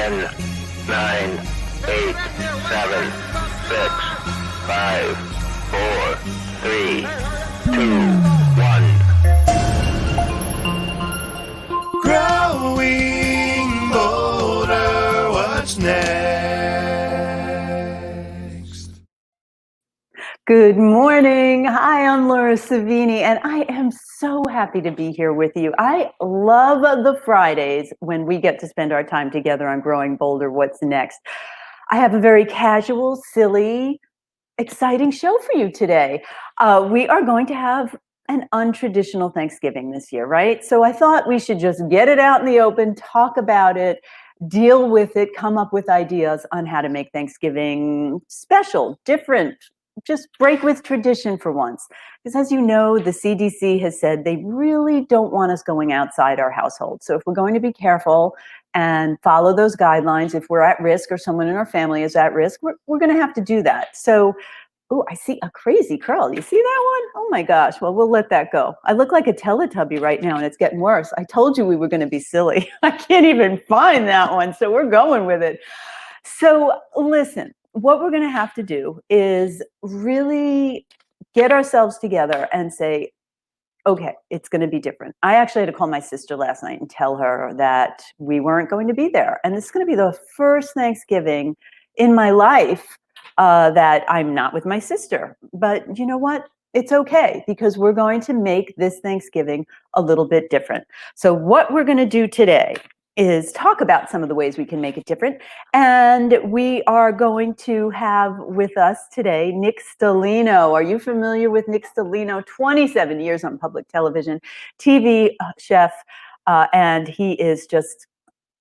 10, 9, 8, 7, 6, 5, 4, 3, 2, 1. Growing bolder, what's next? Good morning. Hi, I'm Laura Savini, and I am so happy to be here with you. I love the Fridays when we get to spend our time together on Growing Bolder, What's Next. I have a very casual, silly, exciting show for you today. We are going to have an untraditional Thanksgiving this year, right? So I thought we should just get it out in the open, talk about it, deal with it, come up with ideas on how to make Thanksgiving special, different, just break with tradition for once. Because as you know, the CDC has said they really don't want us going outside our household. So if we're going to be careful and follow those guidelines, if we're at risk or someone in our family is at risk, we're going to have to do that. So, oh, I see a crazy curl. You see that one? Oh my gosh. Well, we'll let that go. I look like a Teletubby right now and it's getting worse. I told you we were going to be silly. I can't even find that one. So we're going with it. So listen, what we're going to have to do is really get ourselves together and say, okay, it's going to be different. I actually had to call my sister last night and tell her that we weren't going to be there. And this is going to be the first Thanksgiving in my life that I'm not with my sister. But you know what? It's okay because we're going to make this Thanksgiving a little bit different. So what we're going to do today is talk about some of the ways we can make it different. And we are going to have with us today Nick Stellino. Are you familiar with Nick Stellino? 27 years on public television, TV chef, and he is just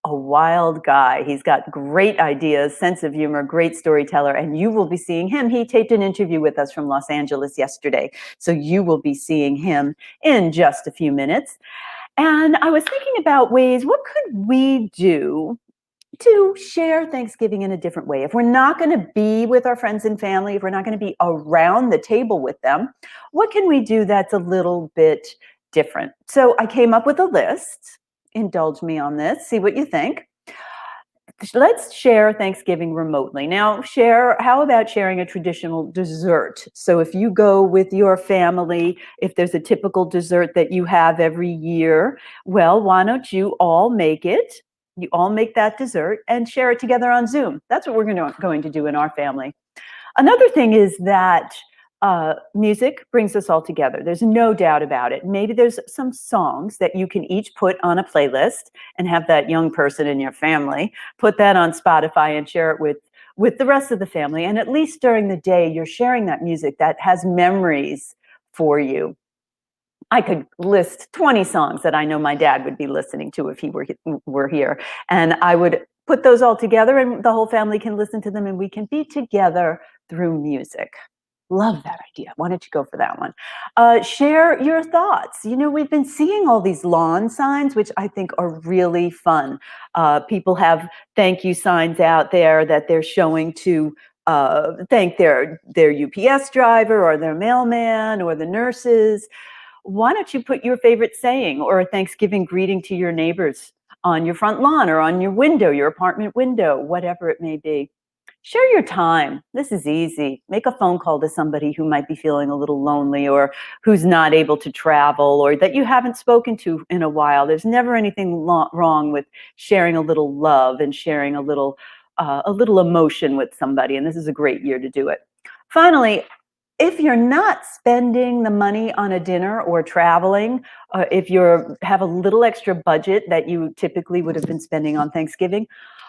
a wild guy. He's got great ideas, sense of humor, great storyteller, and you will be seeing him. He taped an interview with us from Los Angeles yesterday, so you will be seeing him in just a few minutes. And I was thinking about ways, what could we do to share Thanksgiving in a different way? If we're not going to be with our friends and family, if we're not going to be around the table with them, what can we do that's a little bit different? So I came up with a list. Indulge me on this. See what you think. Let's share Thanksgiving remotely. Now, how about sharing a traditional dessert? So if you go with your family, if there's a typical dessert that you have every year, well, why don't you all make it? You all make that dessert and share it together on Zoom. That's what we're going to do in our family. Another thing is that music brings us all together. There's no doubt about it. Maybe there's some songs that you can each put on a playlist and have that young person in your family put that on Spotify and share it with the rest of the family. And at least during the day, you're sharing that music that has memories for you. I could list 20 songs that I know my dad would be listening to if he were here. And I would put those all together and the whole family can listen to them and we can be together through music. Love that idea. Why don't you go for that one? Share your thoughts. You know, we've been seeing all these lawn signs, which I think are really fun. People have thank you signs out there that they're showing to thank their UPS driver or their mailman or the nurses. Why don't you put your favorite saying or a Thanksgiving greeting to your neighbors on your front lawn or on your window, your apartment window, whatever it may be. Share your time. This is easy. Make a phone call to somebody who might be feeling a little lonely or who's not able to travel or that you haven't spoken to in a while. There's never anything wrong with sharing a little love and sharing a little emotion with somebody. And this is a great year to do it. Finally, if you're not spending the money on a dinner or traveling, if you have a little extra budget that you typically would have been spending on Thanksgiving,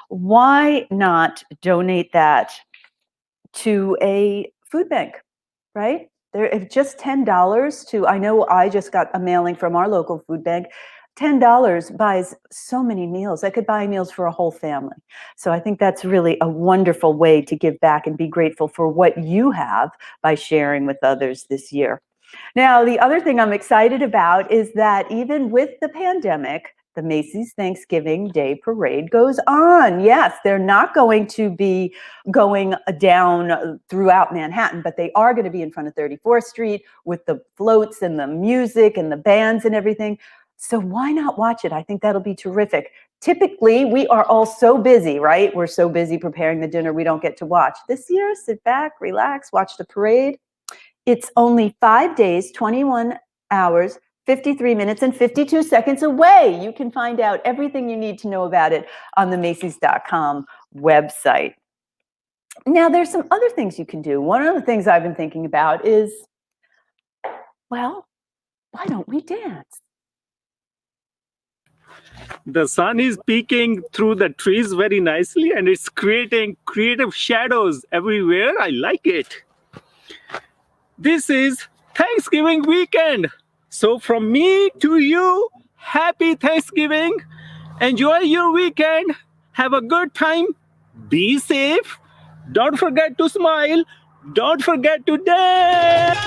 why not donate that to a food bank, right? If just $10 to, I know I just got a mailing from our local food bank, $10 buys so many meals. I could buy meals for a whole family. So I think that's really a wonderful way to give back and be grateful for what you have by sharing with others this year. Now, the other thing I'm excited about is that even with the pandemic, the Macy's Thanksgiving Day Parade goes on. Yes, they're not going to be going down throughout Manhattan, but they are going to be in front of 34th Street with the floats and the music and the bands and everything. So why not watch it? I think that'll be terrific. Typically, we are all so busy, right? We're so busy preparing the dinner we don't get to watch. This year, sit back, relax, watch the parade. It's only 5 days, 21 hours, 53 minutes, and 52 seconds away. You can find out everything you need to know about it on the Macy's.com website. Now, there's some other things you can do. One of the things I've been thinking about is, well, why don't we dance? The sun is peeking through the trees very nicely, and it's creating creative shadows everywhere. I like it. This is Thanksgiving weekend. So from me to you, happy Thanksgiving. Enjoy your weekend. Have a good time. Be safe. Don't forget to smile. Don't forget to dance.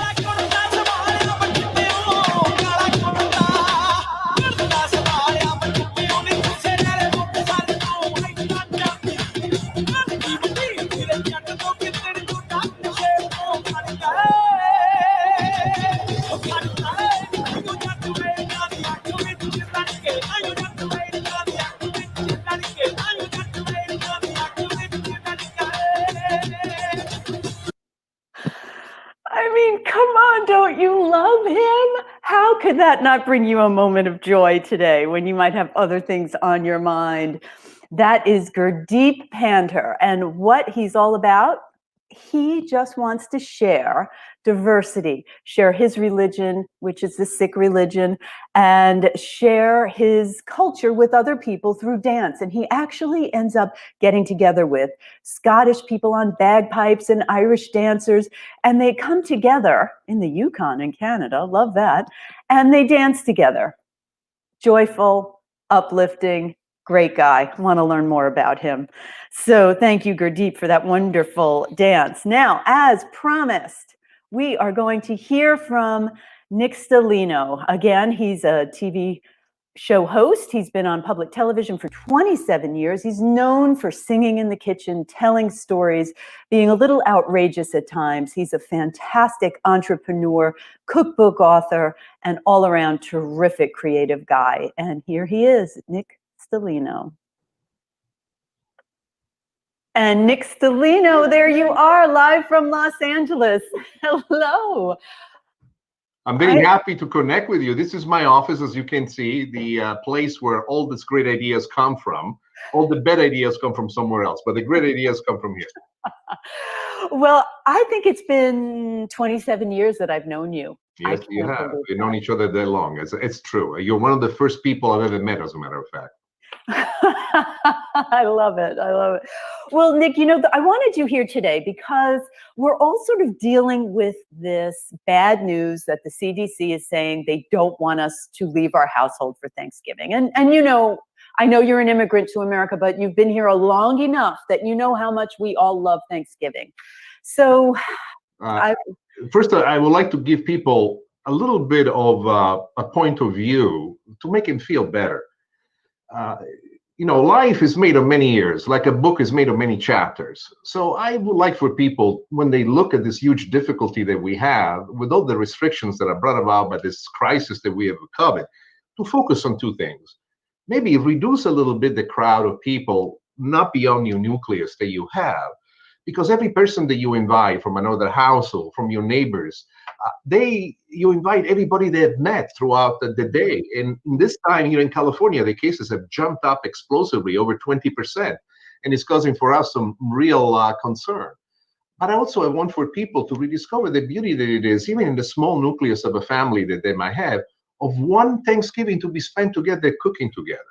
I mean, come on, don't you love him? How could that not bring you a moment of joy today when you might have other things on your mind? That is Gurdeep Pandher, and what he's all about, he just wants to share diversity, share his religion, which is the Sikh religion, and share his culture with other people through dance. And he actually ends up getting together with Scottish people on bagpipes and Irish dancers, and they come together in the Yukon in Canada, love that, and they dance together. Joyful, uplifting, great guy. Want to learn more about him. So thank you, Gurdeep, for that wonderful dance. Now, as promised, we are going to hear from Nick Stellino. Again, he's a TV show host. He's been on public television for 27 years. He's known for singing in the kitchen, telling stories, being a little outrageous at times. He's a fantastic entrepreneur, cookbook author, and all-around terrific creative guy. And here he is, Nick Stellino. And Nick Stellino, there you are, live from Los Angeles. Hello. I'm very happy to connect with you. This is my office, as you can see, the place where all these great ideas come from. All the bad ideas come from somewhere else, but the great ideas come from here. Well, I think it's been 27 years that I've known you. Yes, you have. We've known each other that long. It's true. You're one of the first people I've ever met, as a matter of fact. I love it. I love it. Well, Nick, you know, I wanted you here today because we're all sort of dealing with this bad news that the CDC is saying they don't want us to leave our household for Thanksgiving. And you know, I know you're an immigrant to America, but you've been here long enough that you know how much we all love Thanksgiving. So first, I would like to give people a little bit of a point of view to make them feel better. You know, life is made of many years, like a book is made of many chapters. So I would like for people, when they look at this huge difficulty that we have, with all the restrictions that are brought about by this crisis that we have with COVID, to focus on two things. Maybe reduce a little bit the crowd of people, not beyond your nucleus that you have, because every person that you invite from another household, from your neighbors, you invite everybody they have met throughout the day. And this time here in California, the cases have jumped up explosively, over 20%, and it's causing for us some real concern. But I want for people to rediscover the beauty that it is, even in the small nucleus of a family that they might have, of one Thanksgiving to be spent together, cooking together,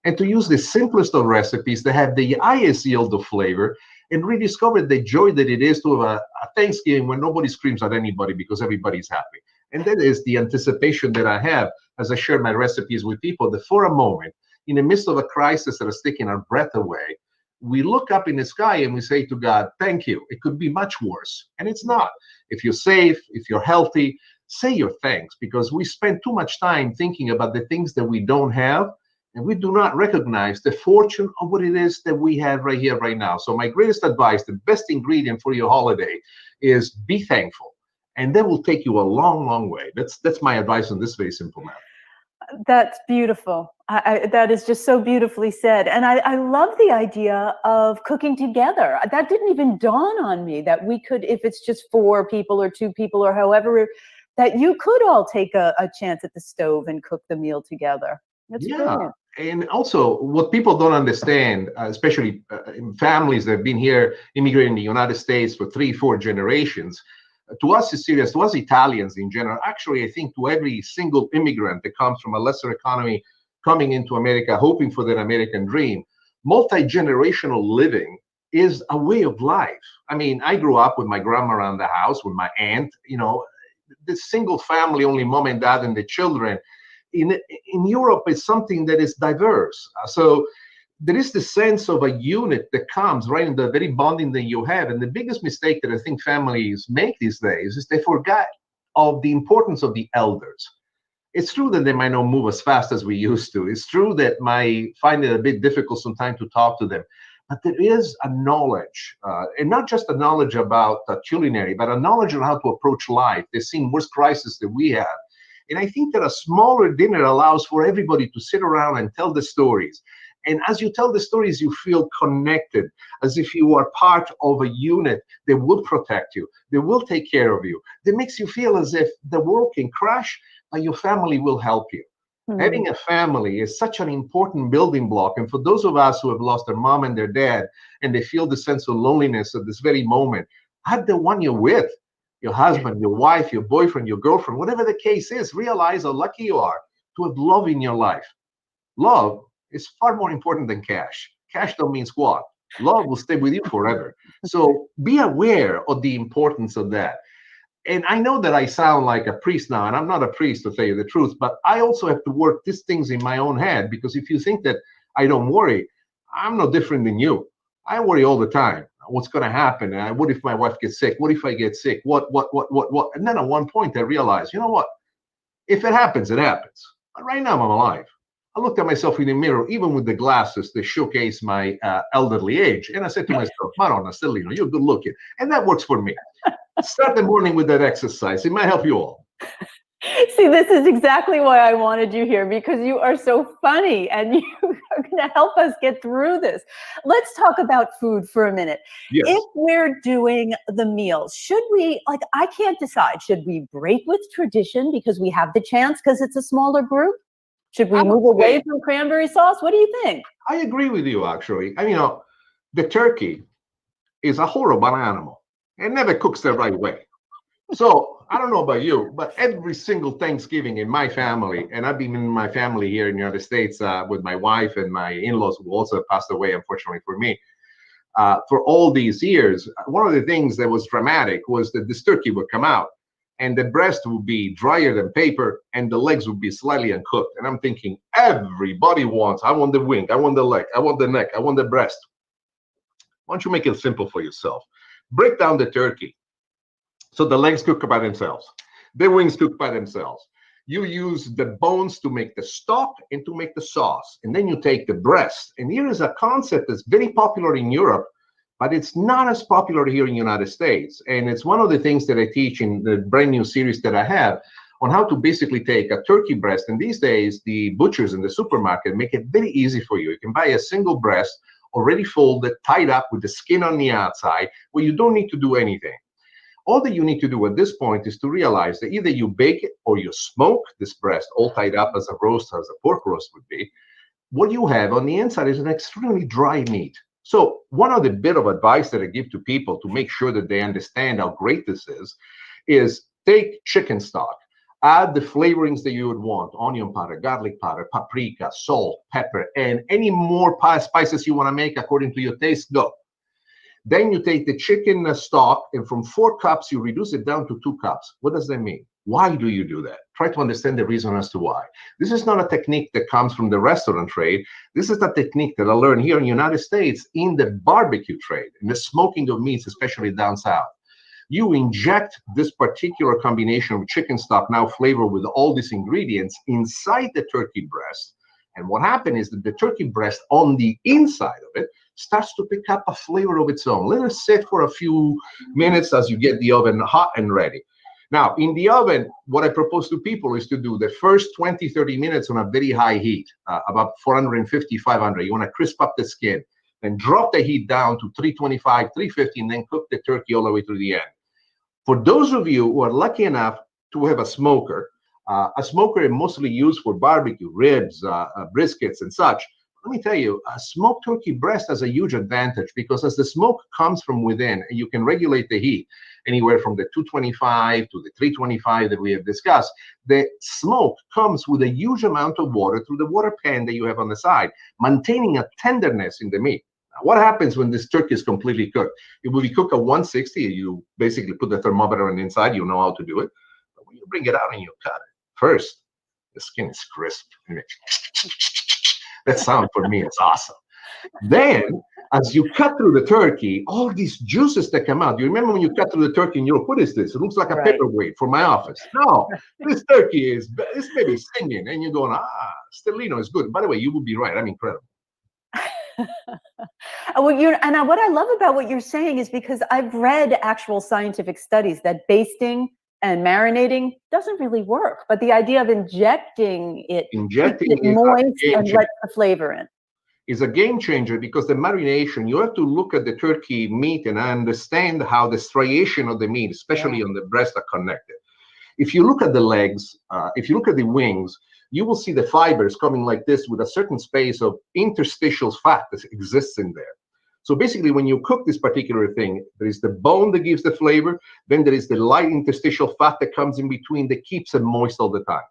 and to use the simplest of recipes that have the highest yield of flavor, and rediscover the joy that it is to have a Thanksgiving when nobody screams at anybody because everybody's happy. And that is the anticipation that I have as I share my recipes with people, that for a moment, in the midst of a crisis that is taking our breath away, we look up in the sky and we say to God, thank you. It could be much worse. And it's not. If you're safe, if you're healthy, say your thanks, because we spend too much time thinking about the things that we don't have, and we do not recognize the fortune of what it is that we have right here, right now. So my greatest advice, the best ingredient for your holiday, is be thankful. And that will take you a long, long way. That's my advice on this very simple matter. That's beautiful. That is just so beautifully said. And I love the idea of cooking together. That didn't even dawn on me that we could, if it's just 4 people or 2 people or however, that you could all take a chance at the stove and cook the meal together. That's Yeah. brilliant. And also, what people don't understand, especially in families that have been here, immigrating in the United States for 3, 4 generations, to us Sicilians, to us Italians in general, actually, I think to every single immigrant that comes from a lesser economy coming into America, hoping for their American dream, multi-generational living is a way of life. I mean, I grew up with my grandma around the house, with my aunt, the single family, only mom and dad and the children. In Europe, it's something that is diverse. So there is the sense of a unit that comes right in the very bonding that you have. And the biggest mistake that I think families make these days is they forget of the importance of the elders. It's true that they might not move as fast as we used to. It's true that might find it a bit difficult sometimes to talk to them. But there is a knowledge, and not just a knowledge about culinary, but a knowledge on how to approach life. They've seen worse crises than we have. And I think that a smaller dinner allows for everybody to sit around and tell the stories. And as you tell the stories, you feel connected, as if you are part of a unit that will protect you, that will take care of you, that makes you feel as if the world can crash, but your family will help you. Mm-hmm. Having a family is such an important building block. And for those of us who have lost their mom and their dad, and they feel the sense of loneliness at this very moment, have the one you're with. Your husband, your wife, your boyfriend, your girlfriend, whatever the case is, realize how lucky you are to have love in your life. Love is far more important than cash. Cash don't mean squat. Love will stay with you forever. So be aware of the importance of that. And I know that I sound like a priest now, and I'm not a priest, to tell you the truth, but I also have to work these things in my own head, because if you think that I don't worry, I'm no different than you. I worry all the time. What's going to happen? What if my wife gets sick? What if I get sick? What? And then at one point I realized, you know what? If it happens, it happens. But right now I'm alive. I looked at myself in the mirror, even with the glasses that showcase my elderly age. And I said to myself, Madonna, Stellino, you're good looking. And that works for me. Start the morning with that exercise. It might help you all. See, this is exactly why I wanted you here, because you are so funny and you are going to help us get through this. Let's talk about food for a minute. Yes. If we're doing the meals, should we, I can't decide, should we break with tradition because we have the chance because it's a smaller group? Should we move away from cranberry sauce? What do you think? I agree with you, actually. The turkey is a horrible animal. It never cooks the right way. So I don't know about you, but every single Thanksgiving in my family, and I've been in my family here in the United States with my wife and my in-laws, who also passed away, unfortunately for me, for all these years, one of the things that was dramatic was that this turkey would come out and the breast would be drier than paper and the legs would be slightly uncooked. And I'm thinking, everybody wants, I want the wing, I want the leg, I want the neck, I want the breast. Why don't you make it simple for yourself? Break down the turkey. So the legs cook by themselves. The wings cook by themselves. You use the bones to make the stock and to make the sauce. And then you take the breast. And here is a concept that's very popular in Europe, but it's not as popular here in the United States. And it's one of the things that I teach in the brand new series that I have on how to basically take a turkey breast. And these days, the butchers in the supermarket make it very easy for you. You can buy a single breast already folded, tied up with the skin on the outside, where you don't need to do anything. All that you need to do at this point is to realize that either you bake it or you smoke this breast all tied up as a roast, as a pork roast would be. What you have on the inside is an extremely dry meat. So one of the bit of advice that I give to people to make sure that they understand how great this is take chicken stock, add the flavorings that you would want, onion powder, garlic powder, paprika, salt, pepper, and any more spices you want to make according to your taste, go. Then you take the chicken stock, and from 4 cups, you reduce it down to 2 cups. What does that mean? Why do you do that? Try to understand the reason as to why. This is not a technique that comes from the restaurant trade. This is a technique that I learned here in the United States in the barbecue trade, in the smoking of meats, especially down south. You inject this particular combination of chicken stock, now flavored with all these ingredients, inside the turkey breast. And what happened is that the turkey breast on the inside of it starts to pick up a flavor of its own. Let it sit for a few minutes as you get the oven hot and ready. Now, in the oven, what I propose to people is to do the first 20, 30 minutes on a very high heat, about 450, 500. You want to crisp up the skin, then drop the heat down to 325, 350, and then cook the turkey all the way to the end. For those of you who are lucky enough to have a smoker is mostly used for barbecue, ribs, briskets, and such. Let me tell you, a smoked turkey breast has a huge advantage because as the smoke comes from within, you can regulate the heat anywhere from the 225 to the 325 that we have discussed. The smoke comes with a huge amount of water through the water pan that you have on the side, maintaining a tenderness in the meat. Now, what happens when this turkey is completely cooked? It will be cooked at 160. You basically put the thermometer on the inside. You know how to do it. But when you bring it out and you cut it, first, the skin is crisp. That sound for me is awesome. Then, as you cut through the turkey, all these juices that come out. You remember when you cut through the turkey and you're like, what is this? It looks like a paperweight for my office. No, this turkey is, this baby singing. And you're going, Stellino is good. By the way, you would be right. I'm incredible. And what I love about what you're saying is because I've read actual scientific studies that basting and marinating doesn't really work, but the idea of injecting it moist and lets the flavor in is a game changer because the marination, you have to look at the turkey meat and understand how the striation of the meat, especially on the breast, are connected. If you look at the legs, if you look at the wings, you will see the fibers coming like this with a certain space of interstitial fat that exists in there. So basically, when you cook this particular thing, there is the bone that gives the flavor. Then there is the light interstitial fat that comes in between that keeps it moist all the time.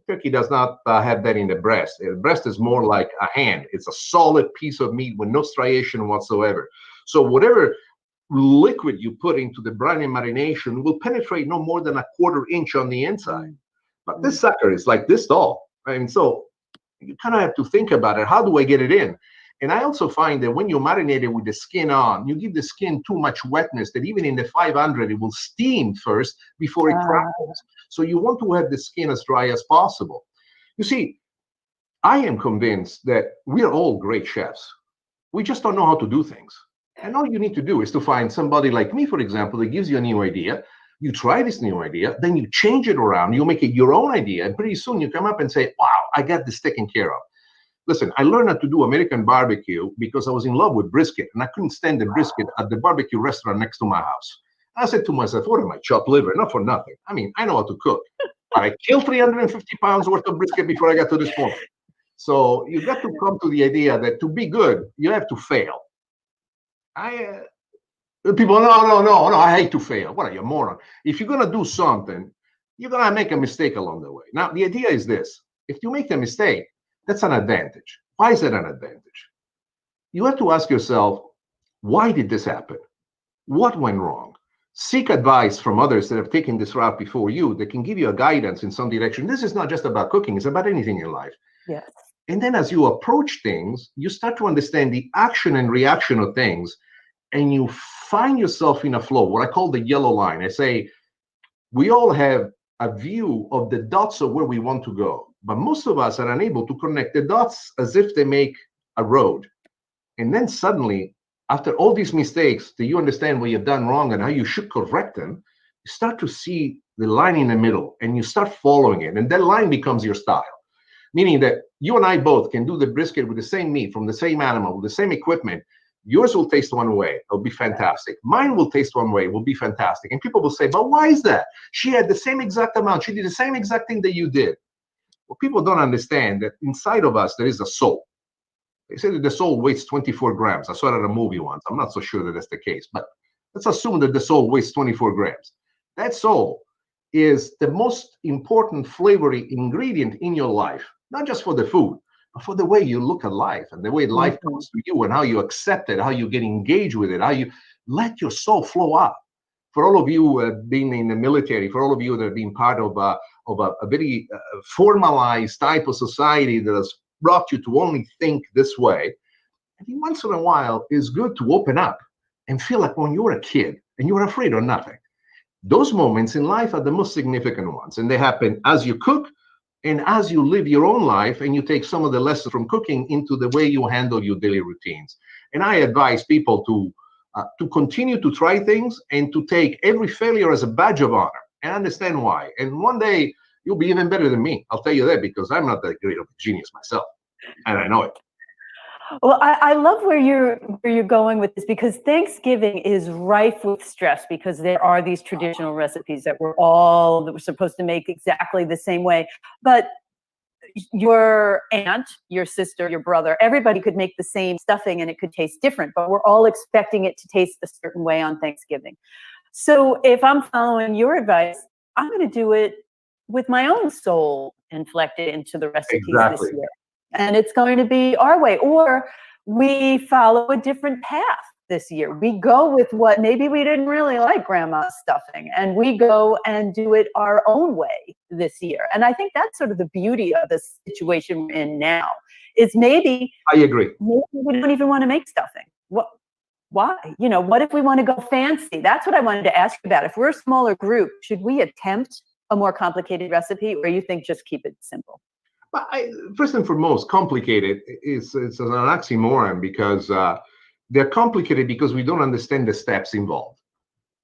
Turkey does not have that in the breast. The breast is more like a hand. It's a solid piece of meat with no striation whatsoever. So whatever liquid you put into the brine and marination will penetrate no more than a 1/4 inch on the inside. But this sucker is like this tall. And so you kind of have to think about it. How do I get it in? And I also find that when you marinate it with the skin on, you give the skin too much wetness that even in the 500, it will steam first before it crackles. So you want to have the skin as dry as possible. You see, I am convinced that we're all great chefs. We just don't know how to do things. And all you need to do is to find somebody like me, for example, that gives you a new idea. You try this new idea, then you change it around, you make it your own idea, and pretty soon you come up and say, wow, I got this taken care of. Listen, I learned how to do American barbecue because I was in love with brisket, and I couldn't stand the brisket at the barbecue restaurant next to my house. I said to myself, what am I, chopped liver? Not for nothing. I mean, I know how to cook. But I killed 350 pounds worth of brisket before I got to this point. So you got to come to the idea that to be good, you have to fail. People, no, I hate to fail. What are you, a moron? If you're going to do something, you're going to make a mistake along the way. Now, the idea is this. If you make a mistake, that's an advantage. Why is that an advantage? You have to ask yourself, why did this happen? What went wrong? Seek advice from others that have taken this route before you that can give you a guidance in some direction. This is not just about cooking, it's about anything in life. Yes. And then as you approach things, you start to understand the action and reaction of things, and you find yourself in a flow, what I call the yellow line. I say, we all have a view of the dots of where we want to go. But most of us are unable to connect the dots as if they make a road. And then suddenly, after all these mistakes, that you understand what you've done wrong and how you should correct them, you start to see the line in the middle and you start following it. And that line becomes your style. Meaning that you and I both can do the brisket with the same meat from the same animal, with the same equipment. Yours will taste one way, it'll be fantastic. Mine will taste one way, will be fantastic. And people will say, but why is that? She had the same exact amount. She did the same exact thing that you did. Well, people don't understand that inside of us, there is a soul. They say that the soul weighs 24 grams. I saw that in a movie once. I'm not so sure that that's the case, but let's assume that the soul weighs 24 grams. That soul is the most important flavoring ingredient in your life, not just for the food, but for the way you look at life and the way life comes to you and how you accept it, how you get engaged with it, how you let your soul flow up. For all of you who have been in the military, for all of you that have been part of a very formalized type of society that has brought you to only think this way, I think once in a while it's good to open up and feel like when you were a kid and you were afraid of nothing. Those moments in life are the most significant ones, and they happen as you cook and as you live your own life and you take some of the lessons from cooking into the way you handle your daily routines. And I advise people to continue to try things and to take every failure as a badge of honor. and understand why. And one day you'll be even better than me. I'll tell you that, because I'm not that great of a genius myself, and I know it. Well, I love where you're going with this, because Thanksgiving is rife with stress, because there are these traditional recipes that we're supposed to make exactly the same way. But your aunt, your sister, your brother, everybody could make the same stuffing and it could taste different, but we're all expecting it to taste a certain way on Thanksgiving. So if I'm following your advice, I'm going to do it with my own soul inflected into the recipes Exactly. this year. And it's going to be our way. Or we follow a different path this year. We go with what maybe we didn't really like grandma's stuffing, and we go and do it our own way this year. And I think that's sort of the beauty of the situation we're in now, is maybe I agree. we don't even want to make stuffing. Why? You know, what if we want to go fancy? That's what I wanted to ask you about. If we're a smaller group, should we attempt a more complicated recipe, or you think just keep it simple? But first and foremost, complicated is an oxymoron, because they're complicated because we don't understand the steps involved.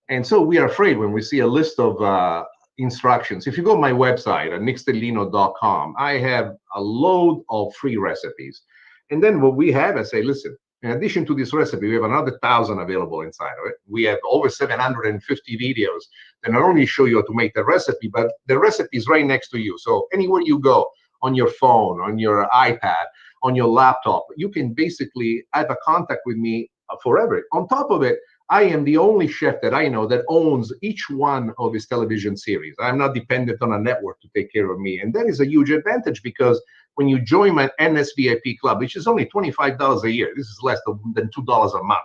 And so we are afraid when we see a list of instructions. If you go to my website at nickstellino.com, I have a load of free recipes. And then what we have, I say, listen, in addition to this recipe, we have another 1,000 available inside of it. We have over 750 videos that not only show you how to make the recipe, but the recipe is right next to you. So anywhere you go, on your phone, on your iPad, on your laptop, you can basically have a contact with me forever. On top of it, I am the only chef that I know that owns each one of his television series. I'm not dependent on a network to take care of me. And that is a huge advantage, because when you join my NSVIP club, which is only $25 a year, this is less than $2 a month.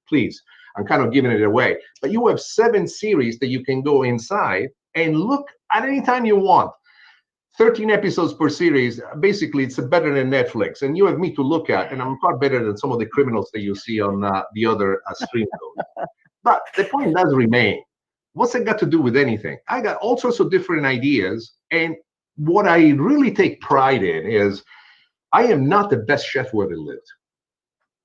Please, I'm kind of giving it away. But you have 7 series that you can go inside and look at any time you want. 13 episodes per series. Basically, it's better than Netflix. And you have me to look at, and I'm far better than some of the criminals that you see on the other stream. But the point does remain. What's it got to do with anything? I got all sorts of different ideas. And what I really take pride in is I am not the best chef who ever lived.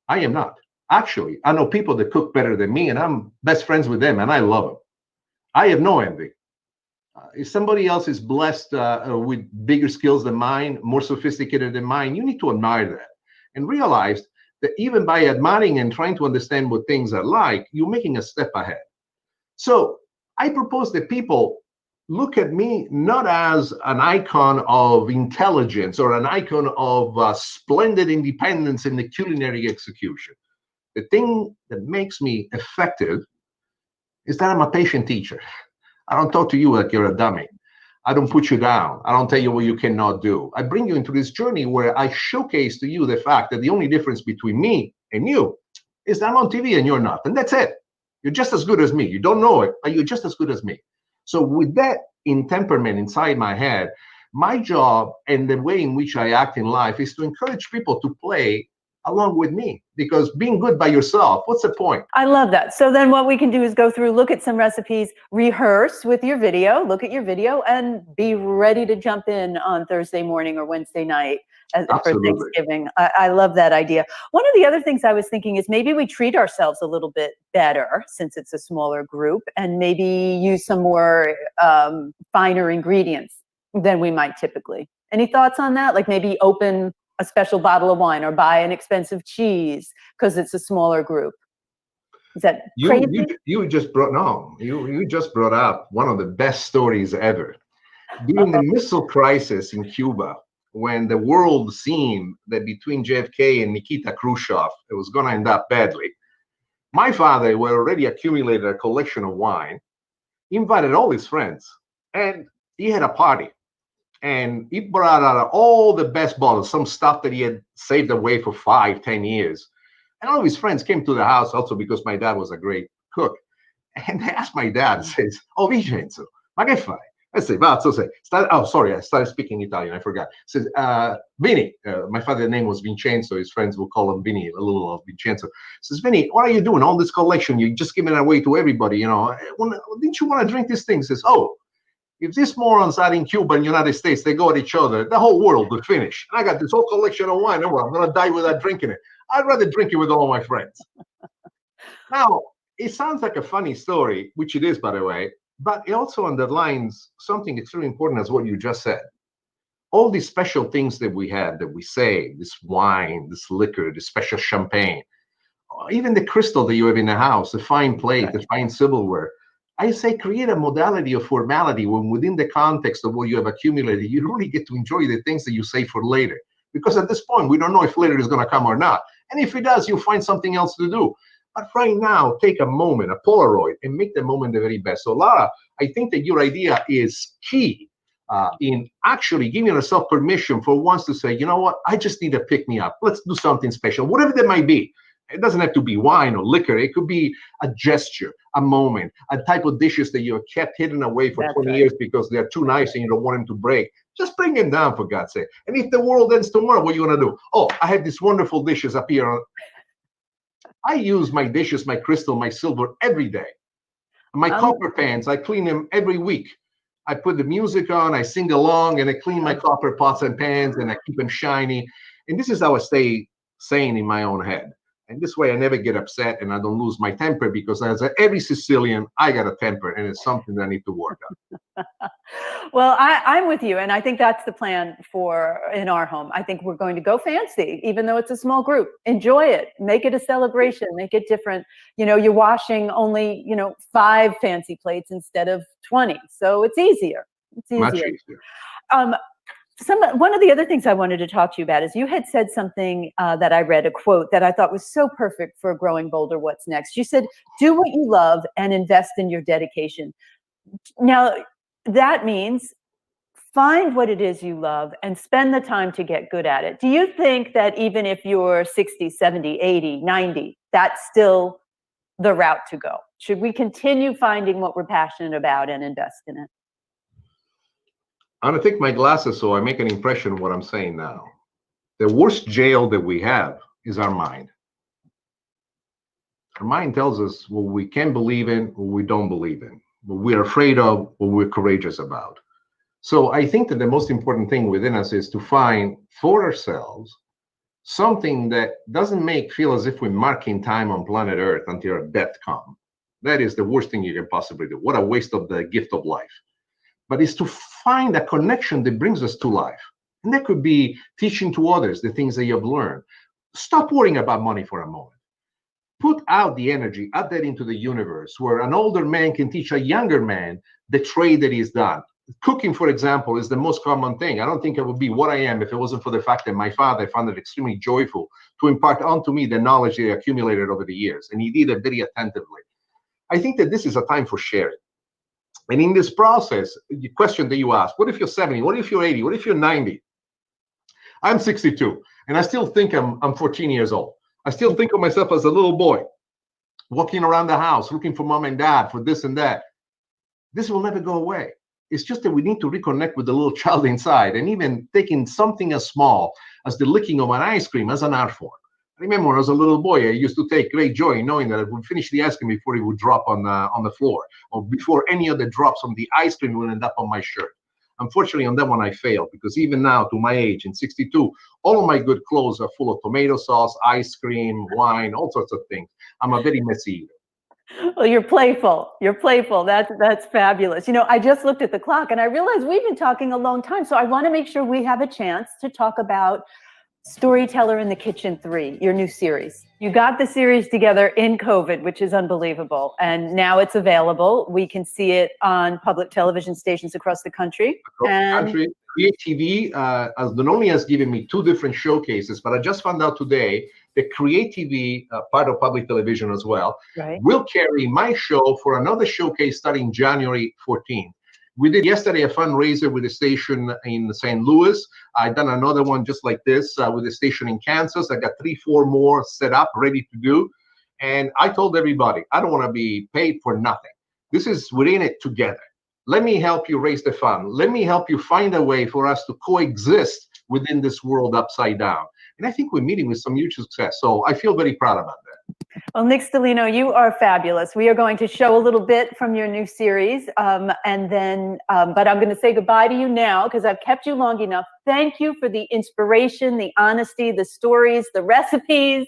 I am not. Actually, I know people that cook better than me, and I'm best friends with them, and I love them. I have no envy. If somebody else is blessed with bigger skills than mine, more sophisticated than mine, you need to admire that and realize that even by admiring and trying to understand what things are like, you're making a step ahead. So I propose that people look at me not as an icon of intelligence or an icon of splendid independence in the culinary execution. The thing that makes me effective is that I'm a patient teacher. I don't talk to you like you're a dummy. I don't put you down. I don't tell you what you cannot do. I bring you into this journey where I showcase to you the fact that the only difference between me and you is that I'm on TV and you're not. And that's it. You're just as good as me. You don't know it, but you're just as good as me. So with that in temperament inside my head, my job and the way in which I act in life is to encourage people to play along with me, because being good by yourself, what's the point? I love that. So then what we can do is go through, look at some recipes, rehearse with your video, look at your video, and be ready to jump in on Thursday morning or Wednesday night for Thanksgiving. I love that idea. One of the other things I was thinking is maybe we treat ourselves a little bit better since it's a smaller group, and maybe use some more finer ingredients than we might typically. Any thoughts on that? Like maybe open a special bottle of wine or buy an expensive cheese because it's a smaller group. Is that crazy? You just brought up one of the best stories ever. During the missile crisis in Cuba, when the world seemed that between JFK and Nikita Khrushchev, it was going to end up badly, my father, who had already accumulated a collection of wine, invited all his friends, and he had a party. And he brought out all the best bottles, some stuff that he had saved away for 5-10 years. And all of his friends came to the house also because my dad was a great cook. And they asked my dad, says, "Oh, Vincenzo, ma che fai?" I say, I started speaking Italian, I forgot. Says, Vini, my father's name was Vincenzo, his friends will call him Vini, a little of Vincenzo. Says, Vini, what are you doing? All this collection, you're just giving it away to everybody, you know. Didn't you want to drink this thing? Says, oh, if these morons are in Cuba and United States, they go at each other, the whole world would finish. And I got this whole collection of wine. I'm going to die without drinking it. I'd rather drink it with all my friends. Now, it sounds like a funny story, which it is, by the way. But it also underlines something extremely important as what you just said. All these special things that we have, that we say, this wine, this liquor, this special champagne, even the crystal that you have in the house, the fine plate, the fine silverware. I say create a modality of formality when within the context of what you have accumulated, you really get to enjoy the things that you save for later. Because at this point, we don't know if later is going to come or not. And if it does, you'll find something else to do. But right now, take a moment, a Polaroid, and make the moment the very best. So Laura, I think that your idea is key in actually giving yourself permission for once to say, you know what, I just need to pick me up. Let's do something special, whatever that might be. It doesn't have to be wine or liquor. It could be a gesture, a moment, a type of dishes that you have kept hidden away for 20 years because they're too nice and you don't want them to break. Just bring them down, for God's sake. And if the world ends tomorrow, what are you going to do? Oh, I have these wonderful dishes up here. I use my dishes, my crystal, my silver every day. My copper pans, I clean them every week. I put the music on, I sing along, and I clean my copper pots and pans, and I keep them shiny. And this is how I stay sane in my own head. And this way I never get upset and I don't lose my temper, because as every Sicilian, I got a temper, and it's something that I need to work on. Well, I'm with you. And I think that's the plan in our home. I think we're going to go fancy, even though it's a small group. Enjoy it. Make it a celebration. Make it different. You know, you're washing only, 5 fancy plates instead of 20. So it's easier. It's easier. Much easier. One of the other things I wanted to talk to you about is you had said something that I read, a quote that I thought was so perfect for Growing Bolder, What's Next. You said, do what you love and invest in your dedication. Now, that means find what it is you love and spend the time to get good at it. Do you think that even if you're 60, 70, 80, 90, that's still the route to go? Should we continue finding what we're passionate about and invest in it? I'm going to take my glasses so I make an impression of what I'm saying now. The worst jail that we have is our mind. Our mind tells us what we can believe in, what we don't believe in, what we're afraid of, what we're courageous about. So I think that the most important thing within us is to find for ourselves something that doesn't feel as if we're marking time on planet Earth until our death comes. That is the worst thing you can possibly do. What a waste of the gift of life. But it's to find a connection that brings us to life. And that could be teaching to others the things that you have learned. Stop worrying about money for a moment. Put out the energy, add that into the universe, where an older man can teach a younger man the trade that he's done. Cooking, for example, is the most common thing. I don't think I would be what I am if it wasn't for the fact that my father found it extremely joyful to impart onto me the knowledge he accumulated over the years. And he did it very attentively. I think that this is a time for sharing. And in this process, the question that you ask, what if you're 70? What if you're 80? What if you're 90? I'm 62, and I still think I'm 14 years old. I still think of myself as a little boy, walking around the house, looking for mom and dad, for this and that. This will never go away. It's just that we need to reconnect with the little child inside, and even taking something as small as the licking of an ice cream as an art form. I remember when I was a little boy, I used to take great joy in knowing that I would finish the ice cream before it would drop on the floor, or before any other drops from the ice cream would end up on my shirt. Unfortunately, on that one, I failed, because even now, to my age, in 62, all of my good clothes are full of tomato sauce, ice cream, wine, all sorts of things. I'm a very messy eater. Well, you're playful. You're playful. That's fabulous. I just looked at the clock and I realized we've been talking a long time. So I want to make sure we have a chance to talk about Storyteller in the Kitchen 3, your new series. You got the series together in COVID, which is unbelievable. And now it's available. We can see it on public television stations across the country. Create TV not only has given me 2 different showcases, but I just found out today that Create TV, part of public television as well, will carry my show for another showcase starting January 14th. We did yesterday a fundraiser with a station in St. Louis. I've done another one just like this with a station in Kansas. I got 3-4 more set up, ready to do. And I told everybody, I don't want to be paid for nothing. We're in it together. Let me help you raise the fund. Let me help you find a way for us to coexist within this world upside down. And I think we're meeting with some huge success. So I feel very proud about that. Well, Nick Stellino, you are fabulous. We are going to show a little bit from your new series, but I'm going to say goodbye to you now because I've kept you long enough. Thank you for the inspiration, the honesty, the stories, the recipes.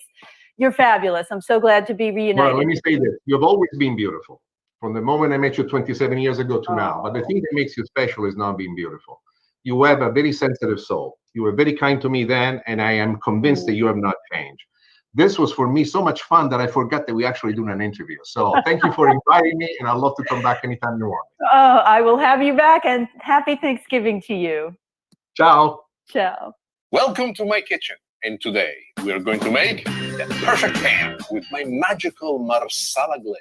You're fabulous. I'm so glad to be reunited. Well, let me say this. You've always been beautiful. from the moment I met you 27 years ago to now. But the thing that makes you special is not being beautiful. You have a very sensitive soul. You were very kind to me then, and I am convinced that you have not changed. This was for me so much fun that I forgot that we actually doing an interview. So thank you for inviting me, and I'd love to come back anytime you want. Oh, I will have you back, and happy Thanksgiving to you. Ciao. Ciao. Welcome to my kitchen, and today we are going to make the perfect ham with my magical marsala glaze,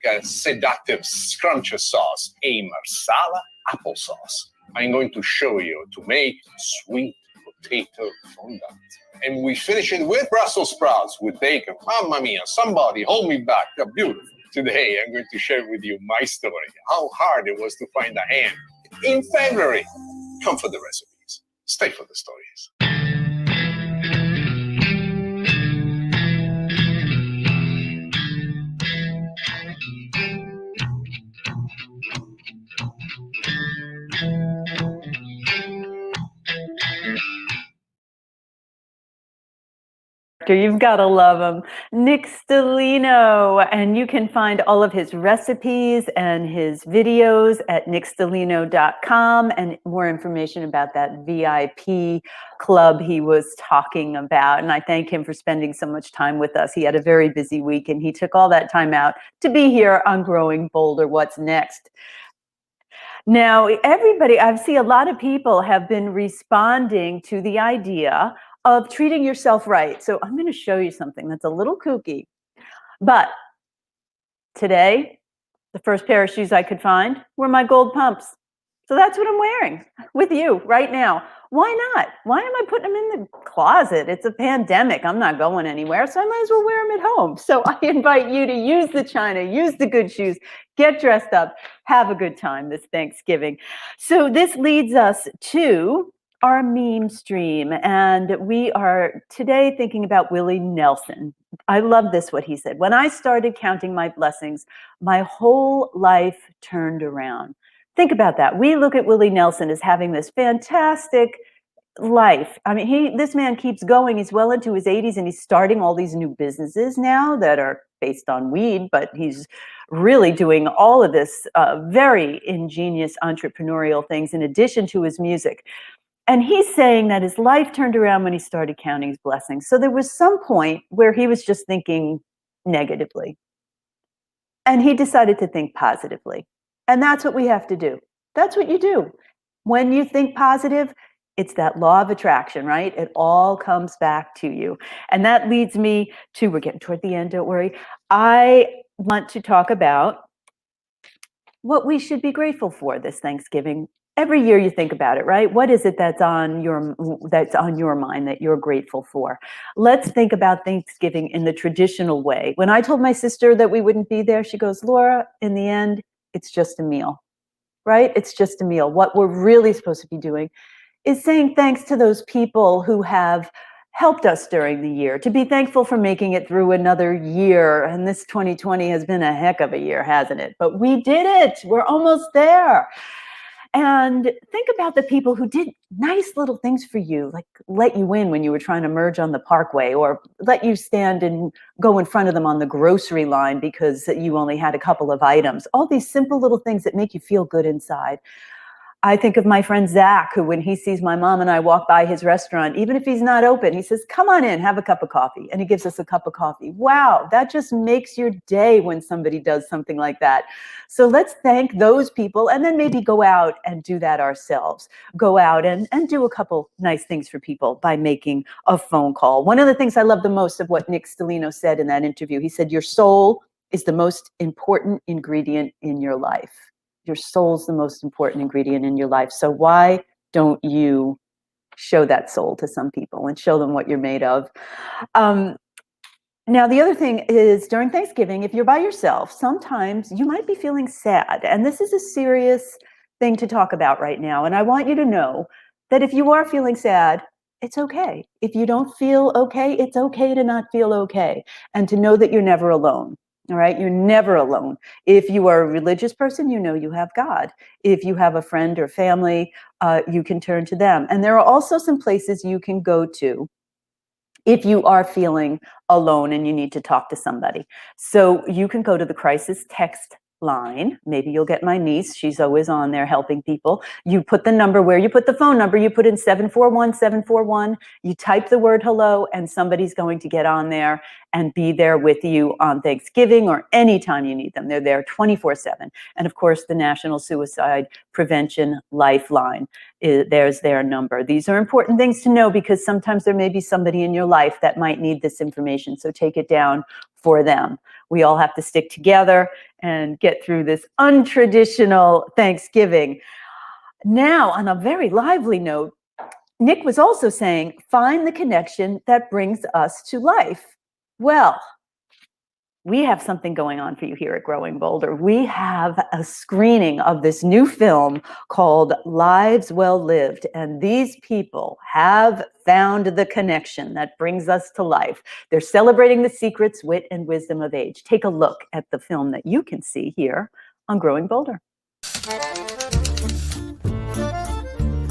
a seductive scrumptious sauce, a marsala applesauce. I'm going to show you to make sweet potato fondant. And we finish it with Brussels sprouts with bacon. Mamma mia, somebody hold me back. They're beautiful. Today, I'm going to share with you my story, how hard it was to find a ham in February. Come for the recipes. Stay for the stories. You've got to love him. Nick Stellino, and you can find all of his recipes and his videos at nickstelino.com, and more information about that VIP club he was talking about. And I thank him for spending so much time with us. He had a very busy week, and he took all that time out to be here on Growing Bolder. What's next? Now, everybody, I see a lot of people have been responding to the idea of treating yourself right. So I'm going to show you something that's a little kooky. But today, the first pair of shoes I could find were my gold pumps. So that's what I'm wearing with you right now. Why not? Why am I putting them in the closet? It's a pandemic. I'm not going anywhere, so I might as well wear them at home. So I invite you to use the china, use the good shoes, get dressed up, have a good time this Thanksgiving. So this leads us to our meme stream, and we are today thinking about Willie Nelson. I love this, what he said. When I started counting my blessings, my whole life turned around. Think about that. We look at Willie Nelson as having this fantastic life. I mean, this man keeps going. He's well into his 80s, and he's starting all these new businesses now that are based on weed, but he's really doing all of this very ingenious entrepreneurial things in addition to his music. And he's saying that his life turned around when he started counting his blessings. So there was some point where he was just thinking negatively. And he decided to think positively. And that's what we have to do. That's what you do. When you think positive, it's that law of attraction, right? It all comes back to you. And that leads me to, we're getting toward the end, don't worry. I want to talk about what we should be grateful for this Thanksgiving. Every year you think about it, right? What is it that's on your mind that you're grateful for? Let's think about Thanksgiving in the traditional way. When I told my sister that we wouldn't be there, she goes, Laura, in the end, it's just a meal, right? It's just a meal. What we're really supposed to be doing is saying thanks to those people who have helped us during the year, to be thankful for making it through another year. And this 2020 has been a heck of a year, hasn't it? But we did it. We're almost there. And think about the people who did nice little things for you, like let you in when you were trying to merge on the parkway, or let you stand and go in front of them on the grocery line because you only had a couple of items. All these simple little things that make you feel good inside. I think of my friend Zach, who when he sees my mom and I walk by his restaurant, even if he's not open, he says, come on in, have a cup of coffee. And he gives us a cup of coffee. Wow, that just makes your day when somebody does something like that. So let's thank those people, and then maybe go out and do that ourselves. Go out and do a couple nice things for people by making a phone call. One of the things I love the most of what Nick Stellino said in that interview, he said, your soul is the most important ingredient in your life. Your soul's the most important ingredient in your life. So why don't you show that soul to some people and show them what you're made of? Now, the other thing is during Thanksgiving, if you're by yourself, sometimes you might be feeling sad. And this is a serious thing to talk about right now. And I want you to know that if you are feeling sad, it's okay. If you don't feel okay, it's okay to not feel okay. And to know that you're never alone. All right, you're never alone. If you are a religious person, you know you have God. If you have a friend or family, you can turn to them. And there are also some places you can go to if you are feeling alone and you need to talk to somebody. So you can go to the crisis text line. Maybe you'll get my niece. She's always on there helping people. You put the number where you put the phone number. You put in 741-741. You type the word hello, and somebody's going to get on there and be there with you on Thanksgiving or anytime you need them. They're there 24/7. And of course, the National Suicide Prevention Lifeline, there's their number. These are important things to know because sometimes there may be somebody in your life that might need this information. So take it down for them. We all have to stick together and get through this untraditional Thanksgiving. Now, on a very lively note, Nick was also saying, find the connection that brings us to life. Well, we have something going on for you here at Growing Bolder. We have a screening of this new film called Lives Well Lived, and these people have found the connection that brings us to life. They're celebrating the secrets, wit, and wisdom of age. Take a look at the film that you can see here on Growing Bolder.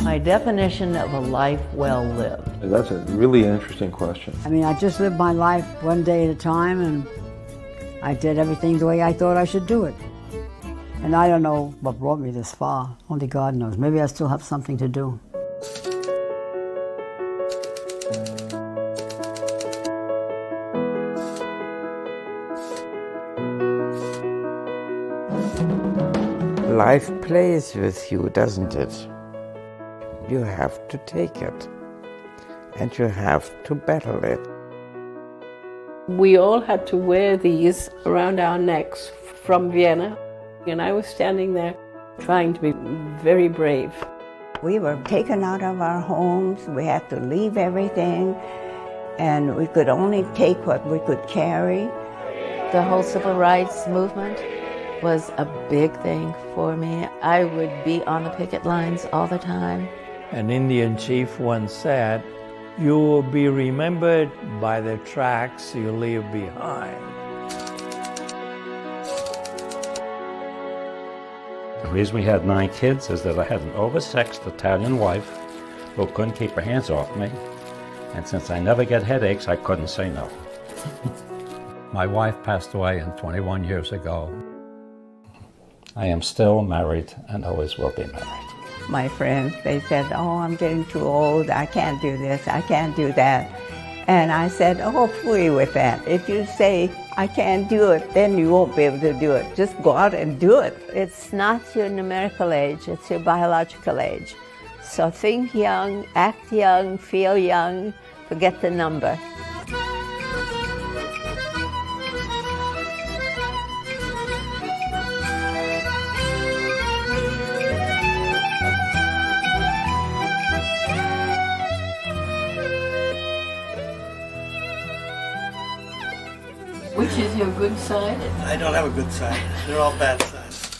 My definition of a life well lived. That's a really interesting question. I mean, I just lived my life one day at a time, and I did everything the way I thought I should do it. And I don't know what brought me this far. Only God knows. Maybe I still have something to do. Life plays with you, doesn't it? You have to take it, and you have to battle it. We all had to wear these around our necks from Vienna, and I was standing there trying to be very brave. We were taken out of our homes, we had to leave everything, and we could only take what we could carry. The whole civil rights movement was a big thing for me. I would be on the picket lines all the time. An Indian chief once said, "You will be remembered by the tracks you leave behind." The reason we had 9 kids is that I had an oversexed Italian wife who couldn't keep her hands off me. And since I never get headaches, I couldn't say no. My wife passed away 21 years ago. I am still married and always will be married. My friends, they said, "Oh, I'm getting too old, I can't do this, I can't do that." And I said, "Oh, free with that. If you say, I can't do it, then you won't be able to do it. Just go out and do it." It's not your numerical age, it's your biological age. So think young, act young, feel young, forget the number. Which is your good side? I don't have a good side. They're all bad sides.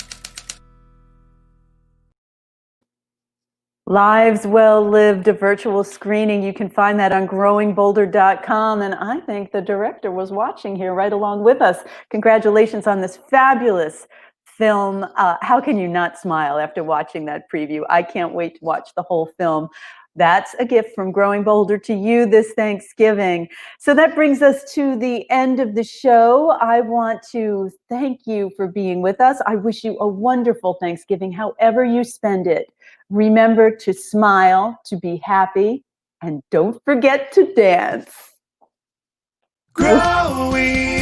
Lives Well Lived, a virtual screening. You can find that on growingbolder.com. And I think the director was watching here right along with us. Congratulations on this fabulous film. How can you not smile after watching that preview? I can't wait to watch the whole film. That's a gift from Growing Bolder to you this Thanksgiving. So that brings us to the end of the show. I want to thank you for being with us. I wish you a wonderful Thanksgiving, however you spend it. Remember to smile, to be happy, and don't forget to dance. Growing